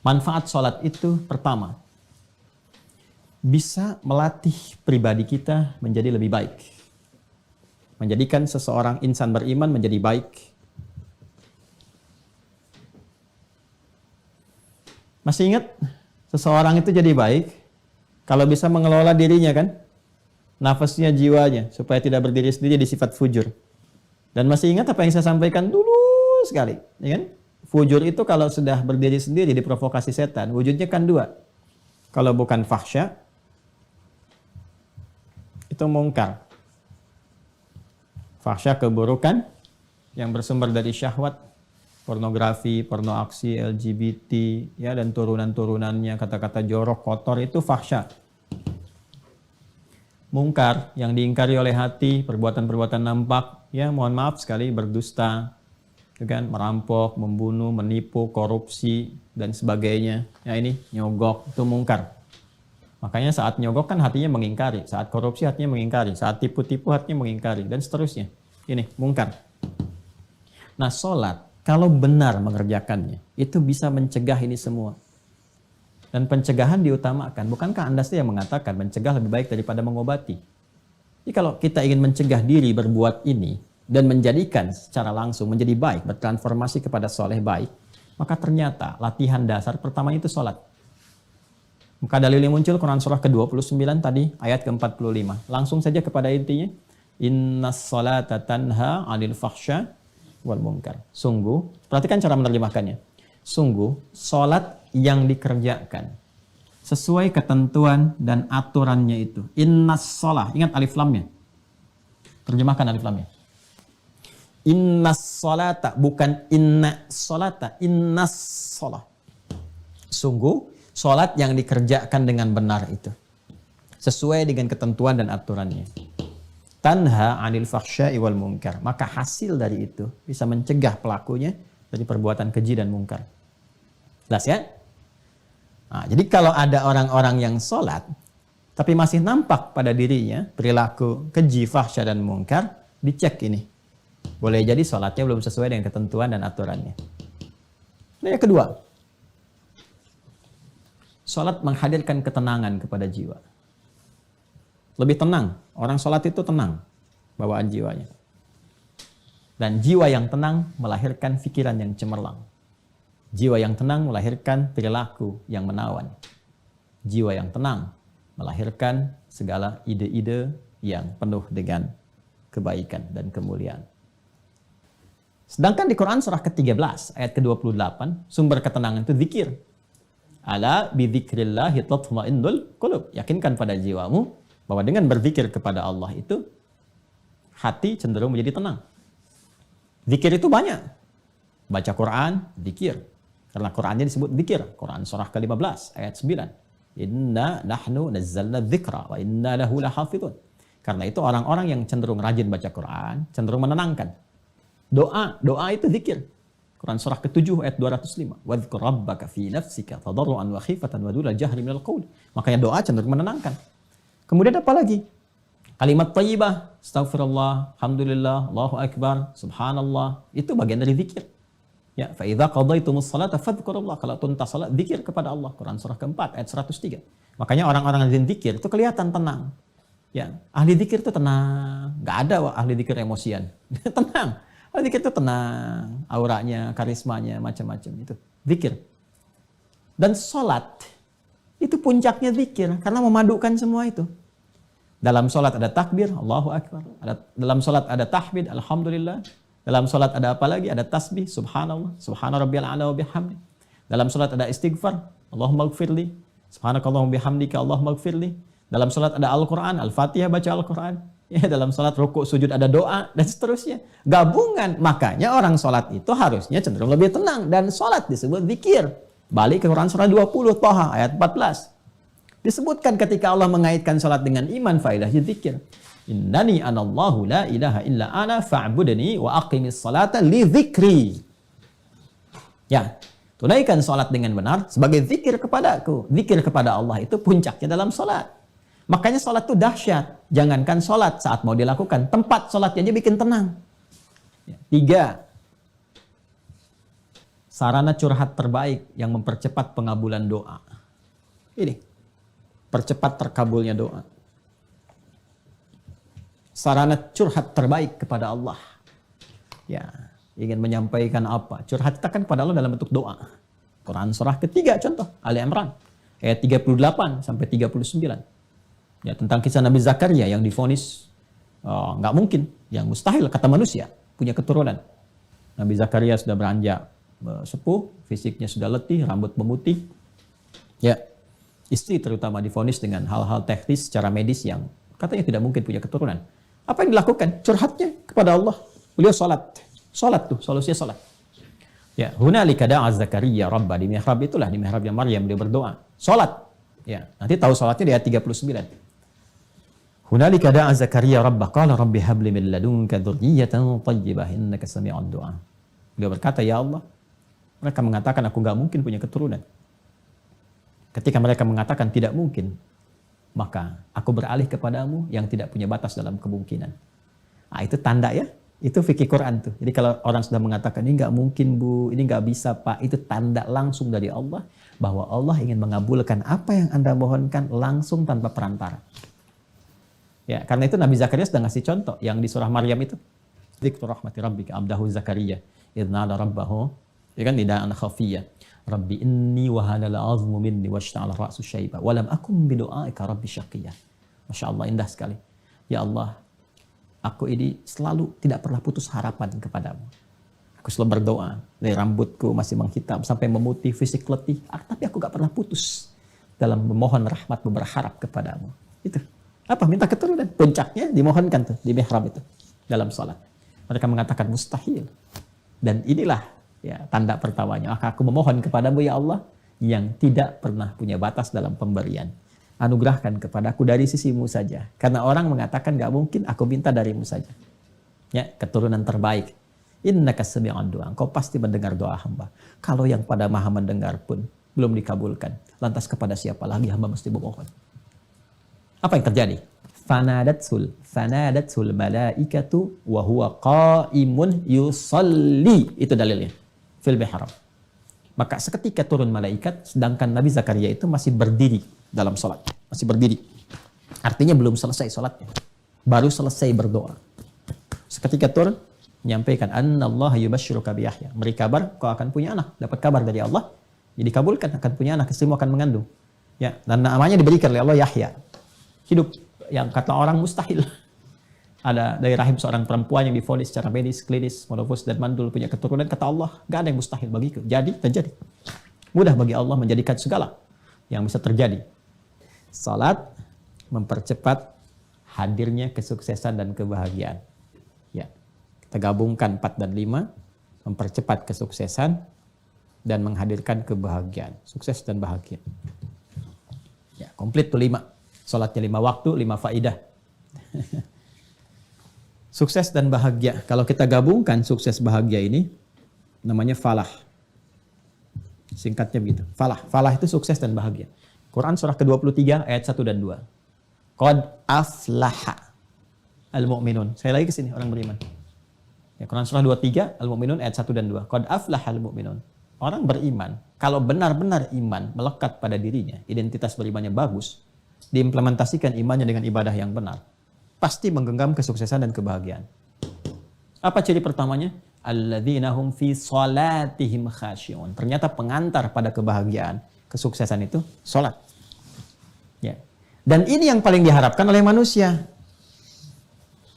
Manfaat sholat itu pertama, bisa melatih pribadi kita menjadi lebih baik. Menjadikan seseorang insan beriman menjadi baik. Masih ingat? Seseorang itu jadi baik kalau bisa mengelola dirinya kan? Nafasnya, jiwanya, supaya tidak berdiri sendiri di sifat fujur. Dan masih ingat apa yang saya sampaikan dulu sekali, ya kan? Fujur itu kalau sudah berdiri sendiri diprovokasi setan, wujudnya kan dua. Kalau bukan fahsya, itu mungkar. Fahsya keburukan yang bersumber dari syahwat, pornografi, porno aksi, LGBT, ya, dan turunan-turunannya, kata-kata jorok, kotor, itu fahsya. Mungkar yang diingkari oleh hati, perbuatan-perbuatan nampak, ya mohon maaf sekali, berdusta, kan, merampok, membunuh, menipu, korupsi, dan sebagainya. Ya ini nyogok, itu mungkar. Makanya saat nyogok kan hatinya mengingkari, saat korupsi hatinya mengingkari, saat tipu-tipu hatinya mengingkari, dan seterusnya. Ini mungkar. Nah, sholat kalau benar mengerjakannya, itu bisa mencegah ini semua. Dan pencegahan diutamakan. Bukankah Anda sendiri yang mengatakan mencegah lebih baik daripada mengobati? Jadi kalau kita ingin mencegah diri berbuat ini, dan menjadikan secara langsung menjadi baik, bertransformasi kepada soleh baik, maka ternyata latihan dasar pertama itu sholat. Maka dalil yang muncul Quran surah ke-29 tadi, ayat ke-45. Langsung saja kepada intinya. Innas sholata tanha 'anil fahsya wal munkar. Sungguh, perhatikan cara menerjemahkannya. Sungguh, sholat yang dikerjakan sesuai ketentuan dan aturannya itu. Innas sholah, ingat alif lamnya. Terjemahkan alif lamnya. Innas sholata, bukan inna sholata, innas sholah. Sungguh, sholat yang dikerjakan dengan benar itu sesuai dengan ketentuan dan aturannya. Tanha 'anil fahsya'i wal munkar. Maka hasil dari itu bisa mencegah pelakunya dari perbuatan keji dan munkar. Jelas ya? Nah, jadi kalau ada orang-orang yang sholat tapi masih nampak pada dirinya perilaku keji, fahsya, dan munkar, dicek ini. Boleh jadi sholatnya belum sesuai dengan ketentuan dan aturannya. Nah, yang kedua, sholat menghadirkan ketenangan kepada jiwa. Lebih tenang. Orang sholat itu tenang bawaan jiwanya. Dan jiwa yang tenang melahirkan pikiran yang cemerlang. Jiwa yang tenang melahirkan perilaku yang menawan. Jiwa yang tenang melahirkan segala ide-ide yang penuh dengan kebaikan dan kemuliaan. Sedangkan di Quran surah ke-13 ayat ke-28, sumber ketenangan itu zikir. Ala bidzikrillahi tatma'innul qulub. Yakinkan pada jiwamu bahwa dengan berzikir kepada Allah itu hati cenderung menjadi tenang. Zikir itu banyak. Baca Quran, zikir. Karena Qurannya disebut zikir. Quran surah ke-15 ayat 9. Inna nahnu nazzalna dzikra wa inna lahu lahafidun. Karena itu orang-orang yang cenderung rajin baca Quran, cenderung menenangkan. Doa itu zikir. Quran surah ke-7 ayat 205. Wadhkur rabbaka fi nafsika tadarruan wa khifatan wa duna jahri minal qaul. Makanya doa cenderung menenangkan. Kemudian apa lagi? Kalimat thayyibah, astaghfirullah, alhamdulillah, Allahu akbar, subhanallah, itu bagian dari zikir. Ya, fa idza qadaitumus salata fadhkurullah. Kalau tuntas salat, zikir kepada Allah. Quran surah ke-4 ayat 103. Makanya orang-orang yang zikir itu kelihatan tenang. Ya, ahli zikir itu tenang. Enggak ada ahli zikir emosian. Tenang. Ahli zikir itu tenang, auranya, karismanya, macam-macam itu. Zikir. Dan salat itu puncaknya zikir karena memadukan semua itu. Dalam sholat ada takbir, Allahu Akbar. Dalam sholat ada tahmid, Alhamdulillah. Dalam sholat ada apa lagi? Ada tasbih, Subhanallah, Subhana rabbiyal a'la wa bihamdi. Dalam sholat ada istighfar, Allahumma gfirli, Subhanakallahumma bihamdika, Allahumma gfirli. Dalam sholat ada Al-Quran, Al-Fatihah baca Al-Quran. Ya, dalam sholat rukuk, sujud ada doa, dan seterusnya. Gabungan. Makanya orang sholat itu harusnya cenderung lebih tenang. Dan sholat disebut zikir. Balik ke Quran surah 20, Thaha ayat 14. Disebutkan ketika Allah mengaitkan salat dengan iman, faedahnya zikir. Innani anallahu la ilaha illa ana fa'budni wa aqimis salata li dzikri. Ya, tunaikan salat dengan benar sebagai zikir kepadaku. Zikir kepada Allah itu puncaknya dalam salat. Makanya salat itu dahsyat. Jangankan salat saat mau dilakukan, tempat salatnya aja bikin tenang. Ya, 3. sarana curhat terbaik yang mempercepat pengabulan doa. Ini, percepat terkabulnya doa. Sarana curhat terbaik kepada Allah. Ya, ingin menyampaikan apa? Curhat kita kan kepada Allah dalam bentuk doa. Quran surah ketiga contoh, Ali Imran, ayat 38 sampai 39. Ya, tentang kisah Nabi Zakaria yang divonis nggak mungkin, yang mustahil kata manusia punya keturunan. Nabi Zakaria sudah beranjak sepuh, fisiknya sudah letih, rambut memutih. Ya, istri terutama divonis dengan hal-hal teknis secara medis yang katanya tidak mungkin punya keturunan. Apa yang dilakukan? Curhatnya kepada Allah. Beliau salat. Salat tuh, solusinya salat. Ya, hunalika da'a Zakaria rabba, di mihrab itulah, di mihrabnya Maryam dia berdoa. Salat. Ya, nanti tahu salatnya di ayat 39. Hunalika da'a Zakaria rabba qala rabbi habli min ladunka dzurriyyatan thayyibah innaka sami'ud du'a. Beliau berkata, ya Allah, mereka mengatakan aku enggak mungkin punya keturunan. Ketika mereka mengatakan tidak mungkin, maka aku beralih kepadamu yang tidak punya batas dalam kemungkinan. Nah, itu tanda ya. Itu fikih Quran tuh. Jadi kalau orang sudah mengatakan ini nggak mungkin bu, ini nggak bisa pak, itu tanda langsung dari Allah bahwa Allah ingin mengabulkan apa yang Anda mohonkan langsung tanpa perantara. Ya, karena itu Nabi Zakaria sudah ngasih contoh yang di surah Maryam itu. Dzikru rahmati rabbika abdahu Zakaria idz nada rabbahu, ya kan, nidaan khafiyya. Rabbi inni wa hanal 'azmu minni washta'ala ra'su syaiba wa lam akum bi du'aika rabbi syaqiyya. Masya Allah, indah sekali. Ya Allah, aku ini selalu tidak pernah putus harapan kepadamu. Aku selalu berdoa, dari rambutku masih menghitam sampai memutih, fisik letih, tapi aku gak pernah putus dalam memohon rahmatmu, berharap kepadamu. Itu apa? Minta keturunan. Puncaknya dimohonkan tuh di mihrab itu dalam salat. Mereka mengatakan mustahil. Dan inilah ya tanda pertamanya. Maka aku memohon kepadamu ya Allah yang tidak pernah punya batas dalam pemberian. Anugerahkan kepadaku dari sisimu saja. Karena orang mengatakan gak mungkin, aku minta darimu saja. Ya, keturunan terbaik. Innaka sami'ud du'a. Engkau pasti mendengar doa hamba. Kalau yang pada maha mendengar pun belum dikabulkan, lantas kepada siapa lagi hamba mesti memohon? Apa yang terjadi? Fanadatsul malaikatu wa huwa qa'imun yusalli. Itu dalilnya. Fil mihrab. Maka seketika turun malaikat, sedangkan Nabi Zakaria itu masih berdiri dalam sholat. Masih berdiri. Artinya belum selesai sholatnya. Baru selesai berdoa. Seketika turun, menyampaikan, Annallaha yubashshiruka bi Yahya. Beri kabar, kau akan punya anak. Dapat kabar dari Allah, jadi kabulkan, akan punya anak, istrimu akan mengandung. Ya, dan namanya diberikan oleh Allah Yahya. Hidup yang kata orang mustahil. Ada dari rahim seorang perempuan yang divonis secara medis, klinis, monofus dan mandul punya keturunan, kata Allah, gak ada yang mustahil bagiku. Jadi, terjadi. Mudah bagi Allah menjadikan segala yang bisa terjadi. Salat mempercepat hadirnya kesuksesan dan kebahagiaan. Ya, kita gabungkan 4 dan 5, mempercepat kesuksesan dan menghadirkan kebahagiaan. Sukses dan bahagia. Ya, komplit tuh 5. Salatnya 5 waktu, 5 faidah. Sukses dan bahagia. Kalau kita gabungkan sukses bahagia ini, namanya falah. Singkatnya begitu. Falah. Falah itu sukses dan bahagia. Quran surah ke-23 ayat 1 dan 2. Qad aflaha al-mu'minun. Saya lagi ke sini, orang beriman. Ya, Quran surah 23 al-mu'minun ayat 1 dan 2. Qad aflaha al-mu'minun. Orang beriman, kalau benar-benar iman melekat pada dirinya, identitas berimannya bagus, diimplementasikan imannya dengan ibadah yang benar, pasti menggenggam kesuksesan dan kebahagiaan. Apa ciri pertamanya? Alladzina hum fi salatihim khashi'un. Ternyata pengantar pada kebahagiaan, kesuksesan itu salat. Ya. Dan ini yang paling diharapkan oleh manusia.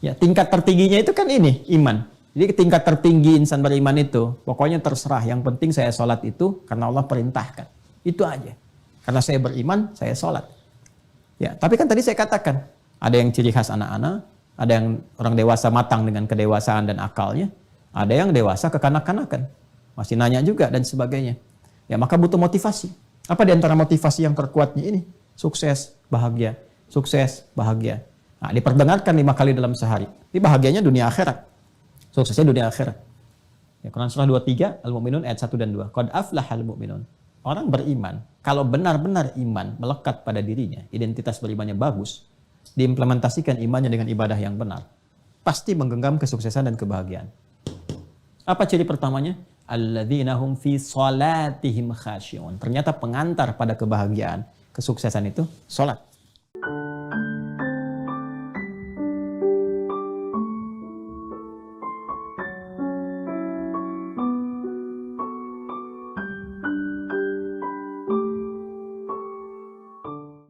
Ya, tingkat tertingginya itu kan ini, iman. Jadi tingkat tertinggi insan beriman itu, pokoknya terserah, yang penting saya salat itu karena Allah perintahkan. Itu aja. Karena saya beriman, saya salat. Ya, tapi kan tadi saya katakan, ada yang ciri khas anak-anak, ada yang orang dewasa matang dengan kedewasaan dan akalnya, ada yang dewasa kekanak-kanakan, masih nanya juga dan sebagainya. Ya, maka butuh motivasi. Apa di antara motivasi yang terkuatnya ini? Sukses, bahagia. Sukses, bahagia. Nah, diperdengarkan 5 kali dalam sehari. Ini bahagianya dunia akhirat. Suksesnya dunia akhirat. Ya, Quran surah 23 Al-Mu'minun ayat 1 dan 2. Qad aflahal mu'minun. Orang beriman, kalau benar-benar iman melekat pada dirinya, identitas berimannya bagus, diimplementasikan imannya dengan ibadah yang benar, pasti menggenggam kesuksesan dan kebahagiaan. Apa ciri pertamanya? Alladzina hum fi salatihim khasyi'un. Ternyata pengantar pada kebahagiaan, kesuksesan itu salat.